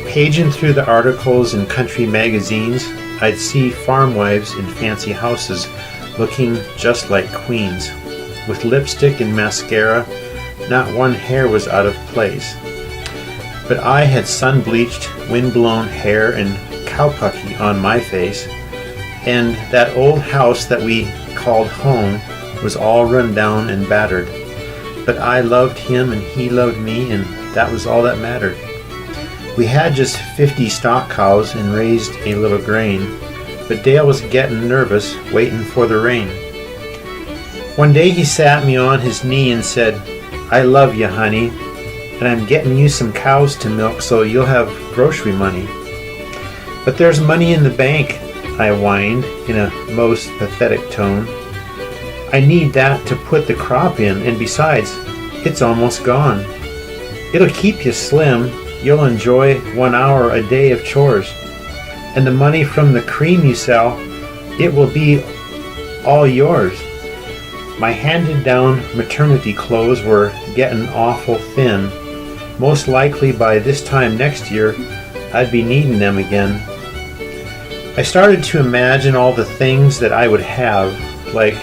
Paging through the articles in country magazines, I'd see farm wives in fancy houses looking just like queens. With lipstick and mascara, not one hair was out of place. But I had sun-bleached, wind-blown hair and cowpucky on my face, and that old house that we called home was all run down and battered. But I loved him and he loved me, and that was all that mattered. We had just 50 stock cows and raised a little grain, but Dale was getting nervous, waiting for the rain. One day he sat me on his knee and said, "I love you, honey, and I'm getting you some cows to milk so you'll have grocery money." "But there's money in the bank," I whined in a most pathetic tone. "I need that to put the crop in, and besides, it's almost gone. It'll keep you slim. You'll enjoy 1 hour a day of chores. And the money from the cream you sell, it will be all yours." My handed-down maternity clothes were getting awful thin. Most likely by this time next year, I'd be needing them again. I started to imagine all the things that I would have, like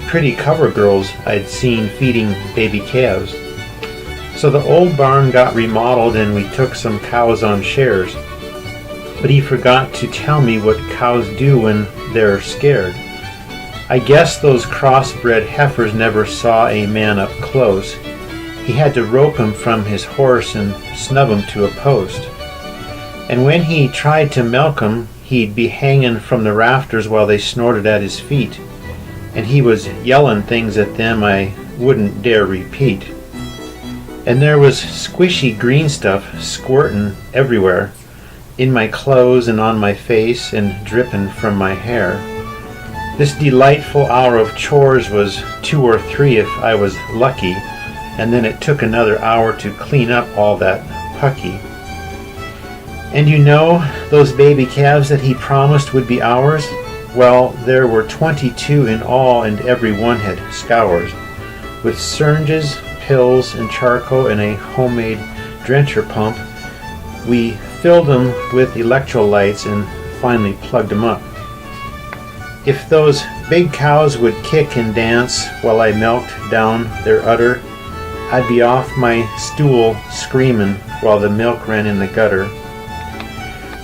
pretty cover girls I'd seen feeding baby calves. So the old barn got remodeled and we took some cows on shares. But he forgot to tell me what cows do when they're scared. I guess those crossbred heifers never saw a man up close. He had to rope him from his horse and snub him to a post. And when he tried to milk 'em, he'd be hanging from the rafters while they snorted at his feet. And he was yelling things at them I wouldn't dare repeat. And there was squishy green stuff squirting everywhere, in my clothes and on my face and dripping from my hair. This delightful hour of chores was 2 or 3 if I was lucky, and then it took another hour to clean up all that pucky. And you know, those baby calves that he promised would be ours? Well, there were 22 in all, and every one had scours. With syringes, pills, and charcoal, and a homemade drencher pump, we filled them with electrolytes and finally plugged them up. If those big cows would kick and dance while I milked down their udder, I'd be off my stool screaming while the milk ran in the gutter.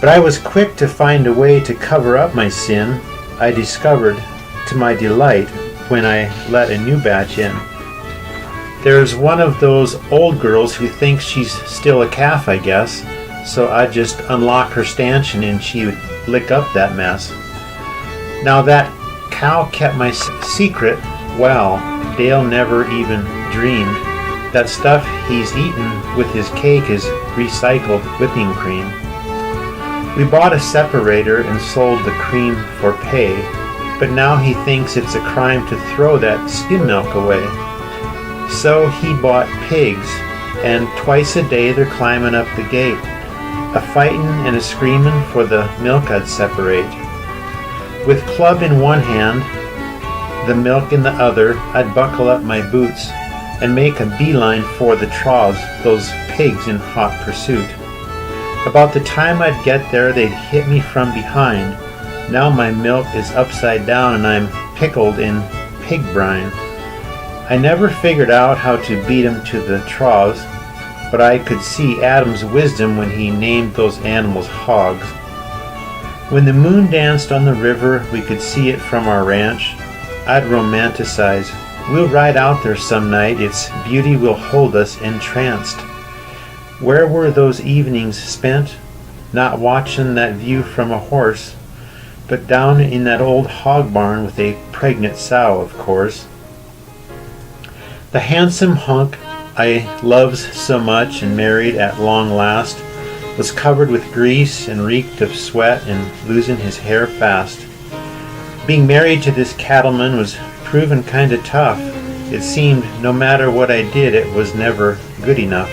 But I was quick to find a way to cover up my sin. I discovered, to my delight, when I let a new batch in. There's one of those old girls who thinks she's still a calf, I guess, so I'd just unlock her stanchion and she would lick up that mess. Now that cow kept my secret well. Dale never even dreamed. That stuff he's eaten with his cake is recycled whipping cream. We bought a separator and sold the cream for pay, but now he thinks it's a crime to throw that skim milk away. So he bought pigs, and twice a day they're climbing up the gate, a fightin' and a screamin' for the milk I'd separate. With club in one hand, the milk in the other, I'd buckle up my boots and make a beeline for the troughs, those pigs in hot pursuit. About the time I'd get there, they'd hit me from behind. Now my milk is upside down and I'm pickled in pig brine. I never figured out how to beat 'em to the troughs, but I could see Adam's wisdom when he named those animals hogs. When the moon danced on the river, we could see it from our ranch. I'd romanticize. We'll ride out there some night, its beauty will hold us entranced. Where were those evenings spent? Not watching that view from a horse, but down in that old hog barn with a pregnant sow, of course. The handsome hunk I loves so much and married at long last was covered with grease and reeked of sweat and losing his hair fast. Being married to this cattleman was proving kinda tough. It seemed no matter what I did, it was never good enough.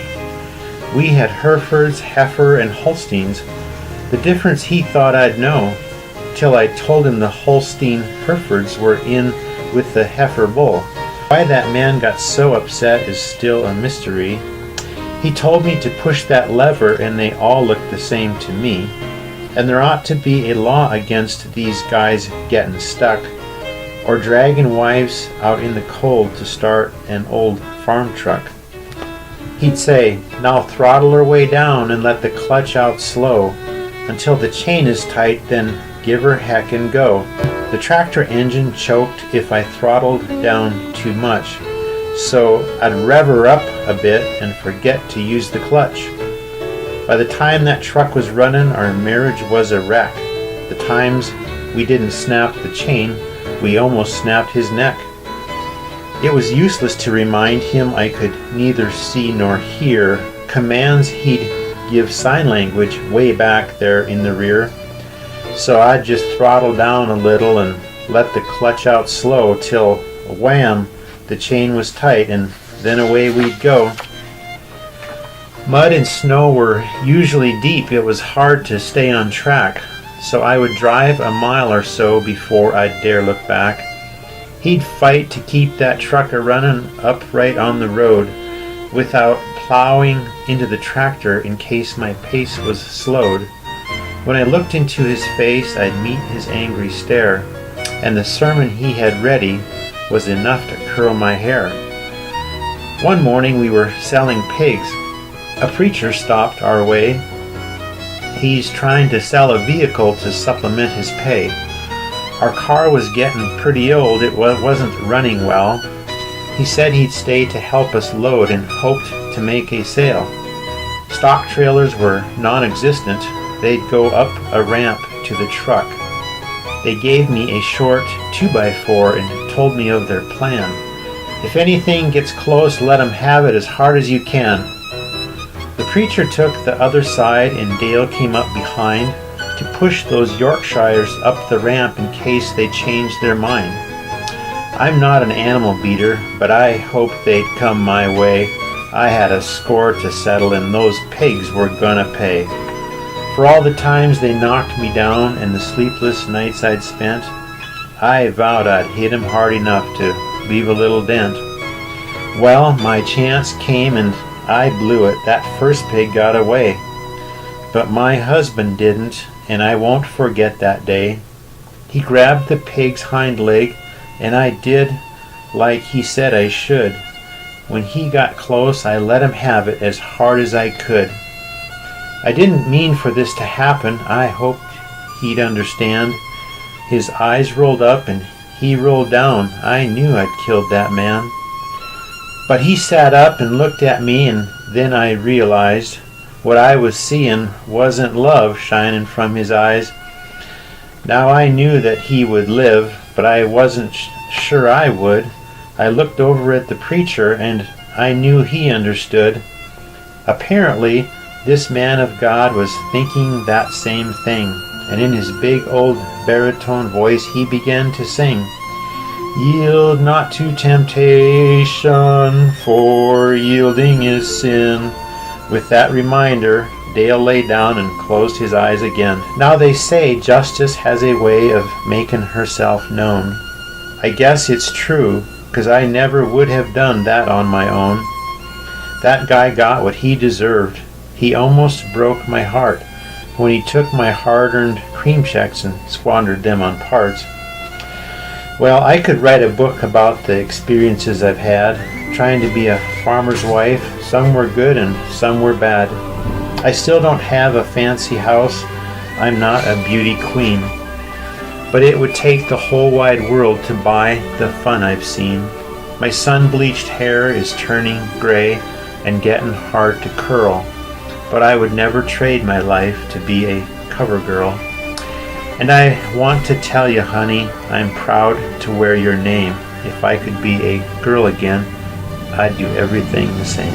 We had Herefords, heifer, and Holsteins. The difference he thought I'd know, till I told him the Holstein Herefords were in with the heifer bull. Why that man got so upset is still a mystery. He told me to push that lever and they all looked the same to me, and there ought to be a law against these guys getting stuck or dragging wives out in the cold to start an old farm truck. He'd say, "Now throttle her way down and let the clutch out slow. Until the chain is tight, then give her heck and go." The tractor engine choked if I throttled down too much, so I'd rev her up a bit and forget to use the clutch. By the time that truck was running, our marriage was a wreck. The times we didn't snap the chain, we almost snapped his neck. It was useless to remind him I could neither see nor hear commands. He'd give sign language way back there in the rear. So I'd just throttle down a little and let the clutch out slow till, wham, the chain was tight, and then away we'd go. Mud and snow were usually deep. It was hard to stay on track, so I would drive a mile or so before I'd dare look back. He'd fight to keep that truck running upright on the road without plowing into the tractor in case my pace was slowed. When I looked into his face, I'd meet his angry stare, and the sermon he had ready was enough to curl my hair. One morning we were selling pigs. A preacher stopped our way. He's trying to sell a vehicle to supplement his pay. Our car was getting pretty old. It wasn't running well. He said he'd stay to help us load and hoped to make a sale. Stock trailers were non-existent. They'd go up a ramp to the truck. They gave me a short 2x4 and told me of their plan. "If anything gets close, let 'em have it as hard as you can." The preacher took the other side and Dale came up behind to push those Yorkshires up the ramp in case they changed their mind. I'm not an animal beater, but I hoped they'd come my way. I had a score to settle and those pigs were gonna pay. For all the times they knocked me down and the sleepless nights I'd spent, I vowed I'd hit 'em hard enough to leave a little dent. Well, my chance came and I blew it. That first pig got away. But my husband didn't, and I won't forget that day. He grabbed the pig's hind leg, and I did like he said I should. When he got close, I let him have it as hard as I could. I didn't mean for this to happen. I hoped he'd understand. His eyes rolled up and he rolled down. I knew I'd killed that man. But he sat up and looked at me, and then I realized what I was seeing wasn't love shining from his eyes. Now I knew that he would live, but I wasn't sure I would. I looked over at the preacher and I knew he understood. Apparently, this man of God was thinking that same thing, and in his big old baritone voice he began to sing, "Yield not to temptation, for yielding is sin." With that reminder, Dale lay down and closed his eyes again. Now they say justice has a way of making herself known. I guess it's true, 'cause I never would have done that on my own. That guy got what he deserved. He almost broke my heart when he took my hard-earned cream checks and squandered them on parts. Well, I could write a book about the experiences I've had, trying to be a farmer's wife. Some were good and some were bad. I still don't have a fancy house. I'm not a beauty queen. But it would take the whole wide world to buy the fun I've seen. My sun-bleached hair is turning gray and getting hard to curl. But I would never trade my life to be a cover girl. And I want to tell you, honey, I'm proud to wear your name. If I could be a girl again, I'd do everything the same.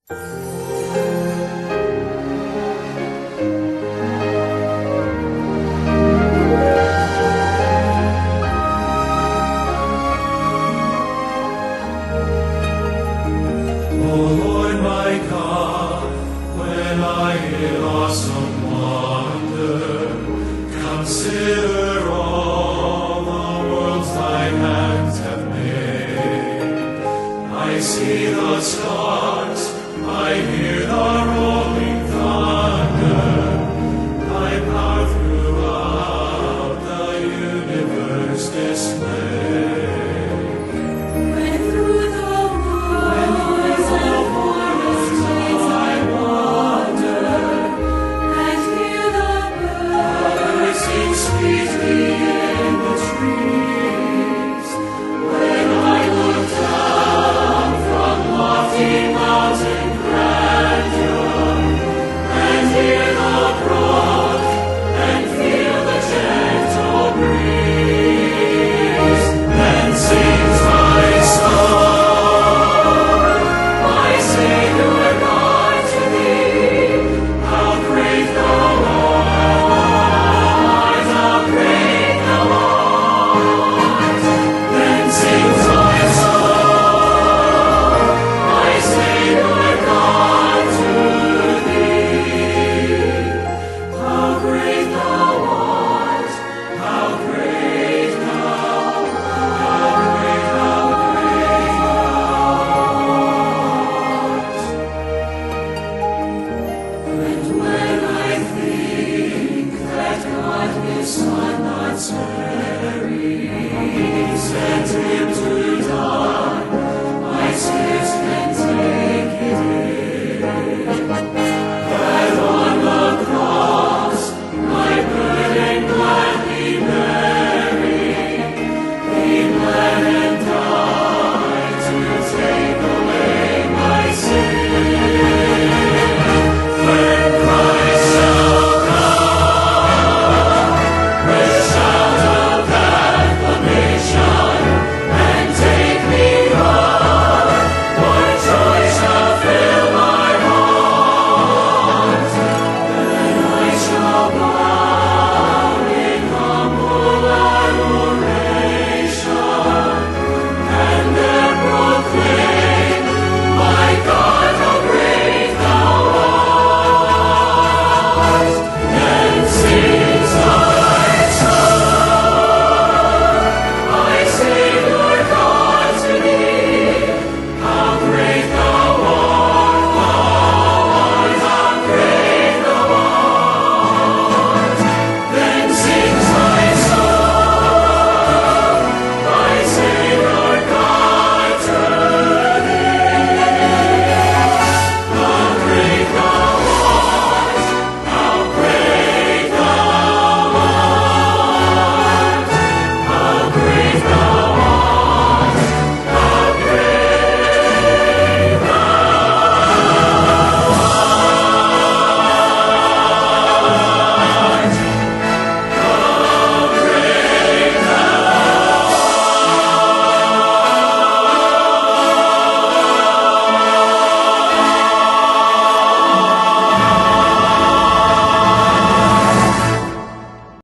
Lord my God, when I in awesome wonder consider all the worlds thine hands have made, I see the stars